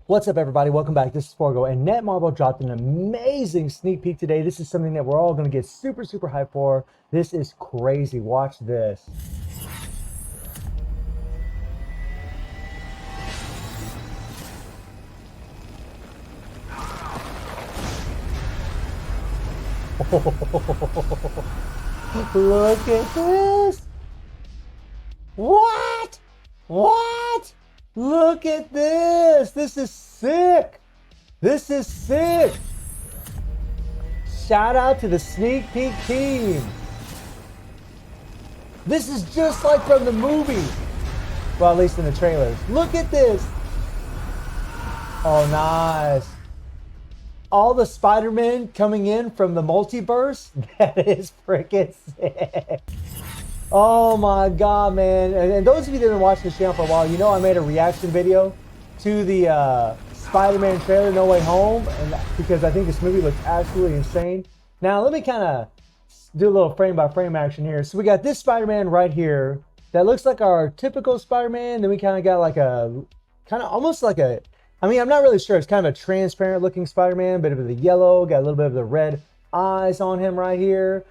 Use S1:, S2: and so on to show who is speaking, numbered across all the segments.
S1: What's up, everybody? Welcome back. This is Forgo, and Netmarble dropped an amazing sneak peek today. This is something that we're all going to get super hyped for. This is crazy. Watch this. Look at this. What? What? Look at this. This is sick. This is sick. Shout out to the sneak peek team. This is just like from the movie. Well, at least in the trailers. Look at this. Oh, nice. All the Spider-Man coming in from the multiverse. That is freaking sick. Oh my god, man. And those of you that have been watching this channel for a while, you know I made a reaction video to the Spider-Man trailer No Way Home, and because I think this movie looks absolutely insane. Now let me kind of do a little frame by frame action here. So we got this Spider-Man right here that looks like our typical Spider-Man. Then we kind of got like a almost like a, I mean, I'm not really sure, it's kind of a transparent looking Spider-Man, bit of the yellow, got a little bit of the red eyes on him right here.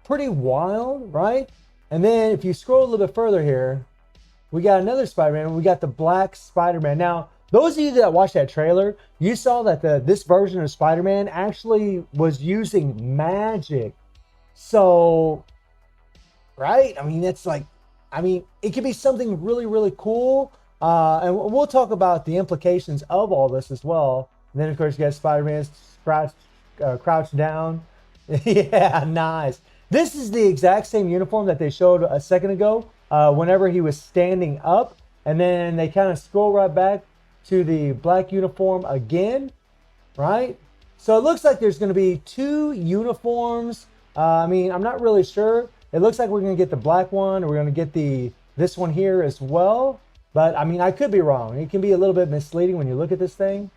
S1: Pretty wild, right? And then if you scroll a little bit further here, we got another Spider-Man. We got the black Spider-Man. Now, those of you that watched that trailer, you saw that this version of Spider-Man actually was using magic. So, right? I mean, it's like, I mean, it could be something really cool. And we'll talk about the implications of all this as well. And then, of course, you got Spider-Man crouched down. Yeah, nice. This is the exact same uniform that they showed a second ago whenever he was standing up. And then they kind of scroll right back to the black uniform again, right? So it looks like there's going to be two uniforms. I mean, I'm not really sure. It looks like we're going to get the black one, or we're going to get this one here as well. But, I mean, I could be wrong. It can be a little bit misleading when you look at this thing.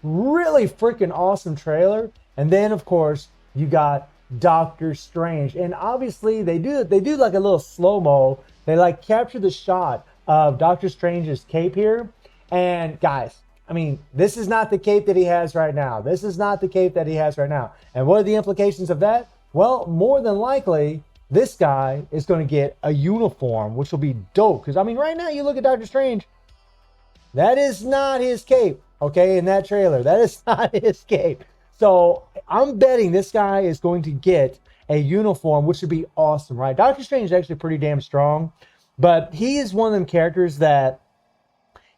S1: Really freaking awesome trailer. And then, of course, you got Doctor Strange, and obviously they do like a little slow-mo. They like capture the shot of Doctor Strange's cape here. And guys, I mean, this is not the cape that he has right now. This is not the cape that he has right now. And what are the implications of that? Well, more than likely this guy is going to get a uniform, which will be dope. Because I mean, right now you look at Doctor Strange, that is not his cape. Okay, in that trailer, that is not his cape. So I'm betting this guy is going to get a uniform, which would be awesome, right? Doctor Strange is actually pretty damn strong, but he is one of them characters that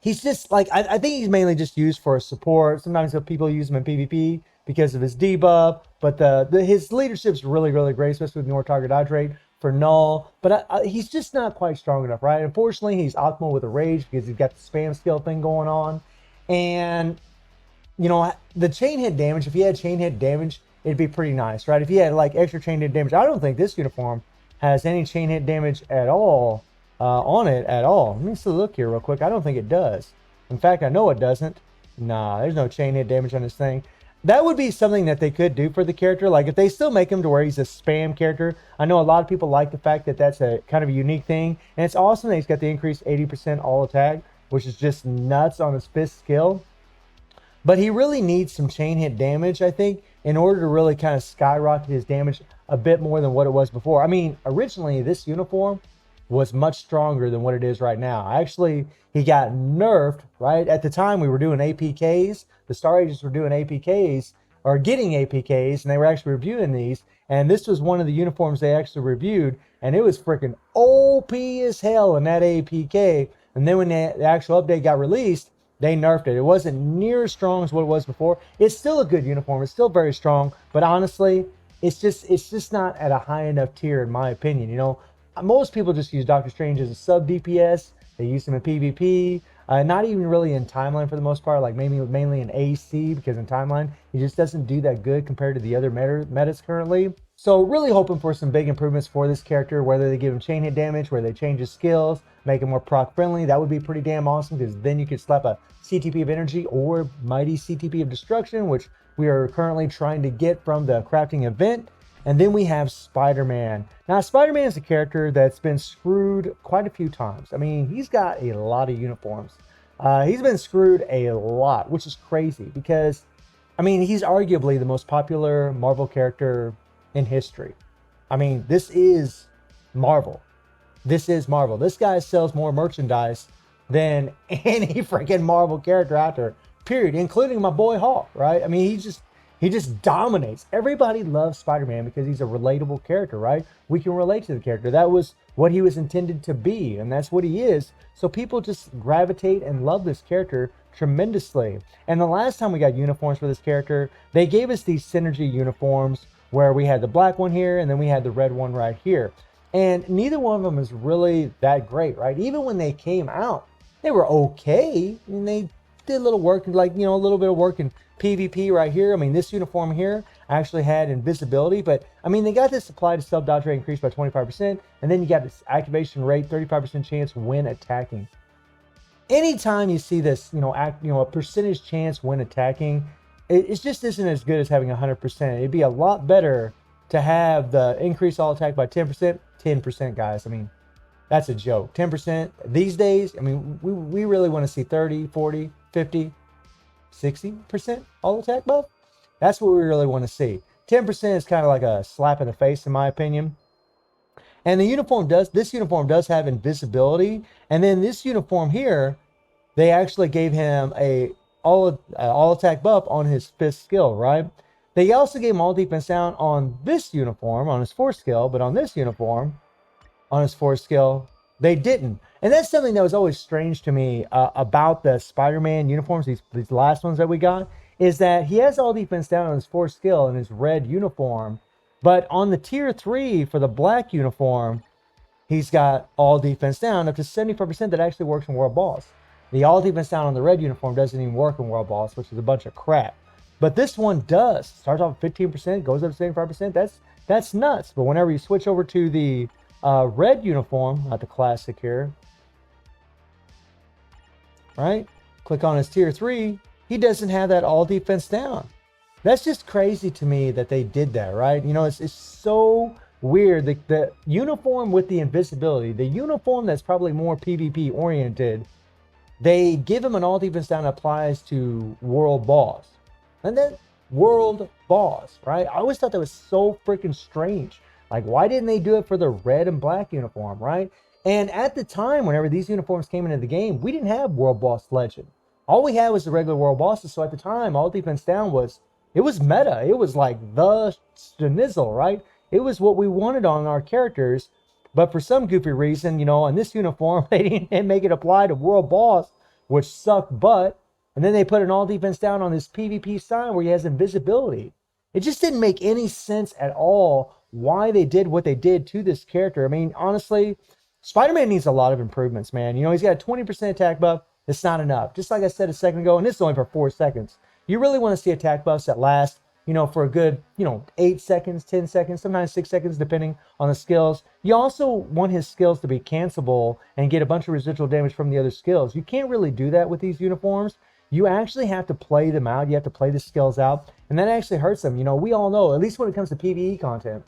S1: he's just like, I think he's mainly just used for support. Sometimes people use him in PvP because of his debuff, but his leadership's really great, especially with more target dodge rate for null. But he's just not quite strong enough, right? Unfortunately, he's optimal with a rage because he's got the spam skill thing going on. And you know, the chain hit damage, if he had chain hit damage, it'd be pretty nice, right? If he had like extra chain hit damage, I don't think this uniform has any chain hit damage at all on it at all. Let me just look here real quick. I don't think it does. In fact, I know it doesn't. Nah, there's no chain hit damage on this thing. That would be something that they could do for the character. Like if they still make him to where he's a spam character. I know a lot of people like the fact that that's a kind of a unique thing. And it's awesome that he's got the increased 80% all attack, which is just nuts on his fifth skill. But he really needs some chain hit damage, I think, in order to really kind of skyrocket his damage a bit more than what it was before. I mean, originally this uniform was much stronger than what it is right now. Actually, he got nerfed, right? At the time we were doing APKs, the Star Agents were doing APKs, or getting APKs, and they were actually reviewing these. And this was one of the uniforms they actually reviewed, and it was freaking OP as hell in that APK. And then when the actual update got released, they nerfed it. It wasn't near as strong as what it was before. It's still a good uniform. It's still very strong. But honestly, it's just not at a high enough tier, in my opinion. You know, most people just use Doctor Strange as a sub DPS. They use him in PvP. Not even really in Timeline for the most part. Like maybe mainly in AC, because in Timeline, he just doesn't do that good compared to the other metas currently. So really hoping for some big improvements for this character, whether they give him chain hit damage, where they change his skills, make him more proc friendly. That would be pretty damn awesome, because then you could slap a CTP of energy or mighty CTP of destruction, which we are currently trying to get from the crafting event. And then we have Spider-Man. Now, Spider-Man is a character that's been screwed quite a few times. I mean, he's got a lot of uniforms. He's been screwed a lot, which is crazy because, I mean, he's arguably the most popular Marvel character in history. I mean, this is Marvel. This is Marvel. This guy sells more merchandise than any freaking Marvel character out there, period, including my boy Hawk, right? I mean, he just dominates. Everybody loves Spider-Man because he's a relatable character, right? We can relate to the character. That was what he was intended to be, and that's what he is. So people just gravitate and love this character tremendously. And the last time we got uniforms for this character, they gave us these synergy uniforms where we had the black one here and then we had the red one right here. And neither one of them is really that great, right? Even when they came out, they were okay. I mean, they did a little work, like, you know, a little bit of work in PvP right here. I mean, this uniform here actually had invisibility, but I mean, they got this applied to self-dodge rate increased by 25%, and then you got this activation rate, 35% chance when attacking. Anytime you see this, a percentage chance when attacking, it just isn't as good as having 100%. It'd be a lot better to have the increase all attack by 10%. 10%, guys. I mean, that's a joke. 10% these days. I mean, we really want to see 30, 40, 50, 60% all attack buff. That's what we really want to see. 10% is kind of like a slap in the face, in my opinion. And this uniform does have invisibility. And then this uniform here, they actually gave him a all attack buff on his 5th skill, right? They also gave him all defense down on this uniform, on his 4th skill, but on this uniform, on his 4th skill, they didn't. And that's something that was always strange to me about the Spider-Man uniforms, these last ones that we got, is that he has all defense down on his 4th skill in his red uniform, but on the tier 3 for the black uniform, he's got all defense down up to 74% that actually works in World Boss. The all defense down on the red uniform doesn't even work in World Boss, which is a bunch of crap. But this one does. Starts off at 15%, goes up to 75%. That's nuts. But whenever you switch over to the red uniform, not the classic here, right? Click on his tier 3. He doesn't have that all defense down. That's just crazy to me that they did that, right? You know, it's so weird. The uniform with the invisibility, the uniform that's probably more PvP oriented, they give him an all defense down that applies to World Boss. And then World Boss, right? I always thought that was so freaking strange. Like, why didn't they do it for the red and black uniform, right? And at the time, whenever these uniforms came into the game, we didn't have World Boss Legend. All we had was the regular World Bosses. So at the time, all defense down was meta. It was like the schnizzle, right? It was what we wanted on our characters. But for some goofy reason, you know, on this uniform, they didn't make it apply to World Boss, which sucked butt. And then they put an all defense down on this PvP sign where he has invisibility. It just didn't make any sense at all why they did what they did to this character. I mean, honestly, Spider-Man needs a lot of improvements, man. You know, he's got a 20% attack buff. It's not enough. Just like I said a second ago, and this is only for 4 seconds. You really want to see attack buffs that last, you know, for a good, 8 seconds, 10 seconds, sometimes 6 seconds, depending on the skills. You also want his skills to be cancelable and get a bunch of residual damage from the other skills. You can't really do that with these uniforms. You actually have to play them out. You have to play the skills out, and that actually hurts them. You know, we all know, at least when it comes to PvE content,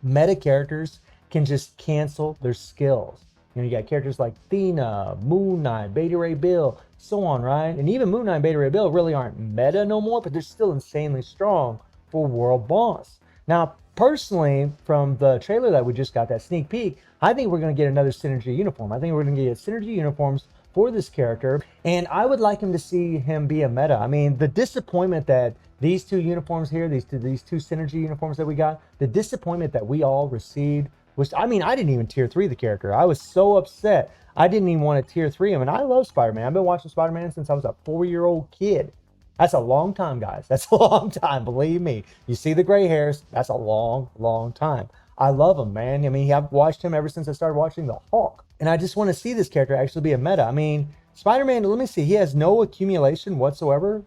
S1: meta characters can just cancel their skills. You know, you got characters like Thena, Moon Knight, Beta Ray Bill, so on, right? And even Moon Knight and Beta Ray Bill really aren't meta no more, but they're still insanely strong for World Boss. Now, personally, from the trailer that we just got, that sneak peek, I think we're going to get another Synergy uniform. I think we're going to get Synergy uniforms for this character, and I would like him to see him be a meta. I mean, the disappointment that these two uniforms here, these two Synergy uniforms that we got, the disappointment that we all received was, I mean, I didn't even tier 3 the character. I was so upset. I didn't even want to tier 3 him, and I love Spider-Man. I've been watching Spider-Man since I was a 4-year-old kid. That's a long time, guys. That's a long time, believe me. You see the gray hairs, that's a long, long time. I love him, man. I mean, I've watched him ever since I started watching the Hulk. And I just want to see this character actually be a meta. I mean, Spider-Man, let me see. He has no accumulation whatsoever.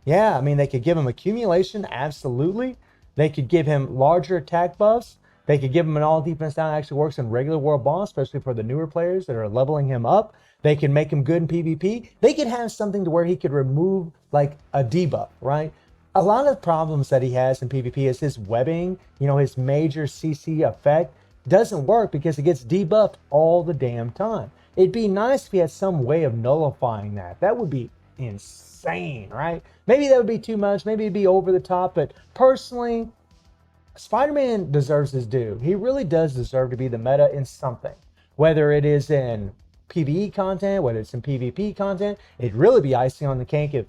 S1: Yeah, I mean, they could give him accumulation, absolutely. They could give him larger attack buffs. They could give him an all defense down that actually works in regular World Boss, especially for the newer players that are leveling him up. They can make him good in PvP. They could have something to where he could remove like a debuff, right? A lot of the problems that he has in PvP is his webbing, his major CC effect doesn't work because it gets debuffed all the damn time. It'd be nice if he had some way of nullifying that. That would be insane, right? Maybe that would be too much. Maybe it'd be over the top. But personally, Spider-Man deserves his due. He really does deserve to be the meta in something. Whether it is in PvE content, whether it's in PvP content, it'd really be icing on the cake if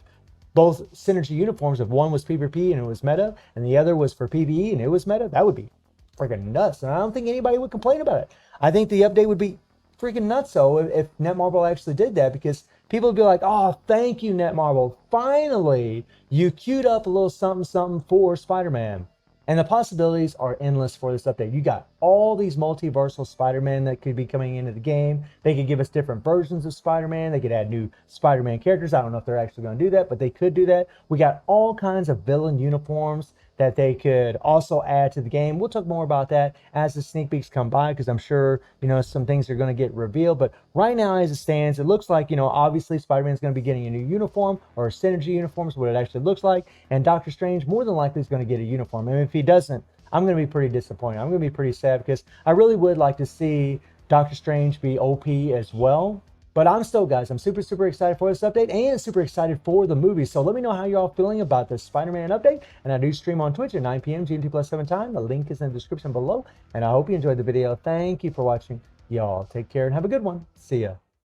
S1: both synergy uniforms, if one was PvP and it was meta, and the other was for PvE and it was meta. That would be freaking nuts. And I don't think anybody would complain about it. I think the update would be freaking nuts though if Netmarble actually did that, because people would be like, oh, thank you, Netmarble. Finally, you queued up a little something something for Spider-Man. And the possibilities are endless for this update. You got all these multiversal Spider-Man that could be coming into the game. They could give us different versions of Spider-Man. They could add new Spider-Man characters. I don't know if they're actually going to do that, but they could do that. We got all kinds of villain uniforms that they could also add to the game. We'll talk more about that as the sneak peeks come by, because I'm sure, some things are going to get revealed. But right now, as it stands, it looks like, obviously Spider-Man's going to be getting a new uniform, or a synergy uniform is what it actually looks like. And Doctor Strange more than likely is going to get a uniform. And if he doesn't, I'm going to be pretty disappointed. I'm going to be pretty sad, because I really would like to see Doctor Strange be OP as well. But I'm super, super excited for this update and super excited for the movie. So let me know how you're all feeling about this Spider-Man update. And I do stream on Twitch at 9 p.m. GMT+7 time. The link is in the description below. And I hope you enjoyed the video. Thank you for watching. Y'all take care and have a good one. See ya.